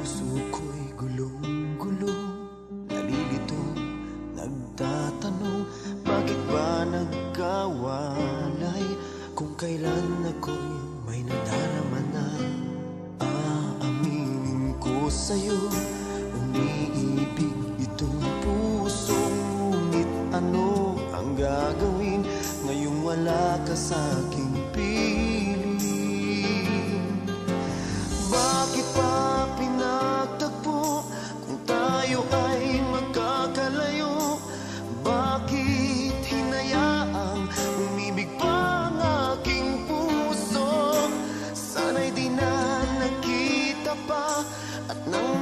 puso ko'y gulong-gulo, nalilito, nagtatanong, bakit ba nagkawalay? Kung kailan ako'y may nadalaman na, aaminin ko sa'yo, umiibig itong pusong, ngunit ano ang gagawin ngayong wala ka sa'king piling? Bakit pa pinagtagpo kung tayo ay magkakalayo? Bakit hinayaang umibig pa ang aking puso? Sana'y di na nagkita pa, at nang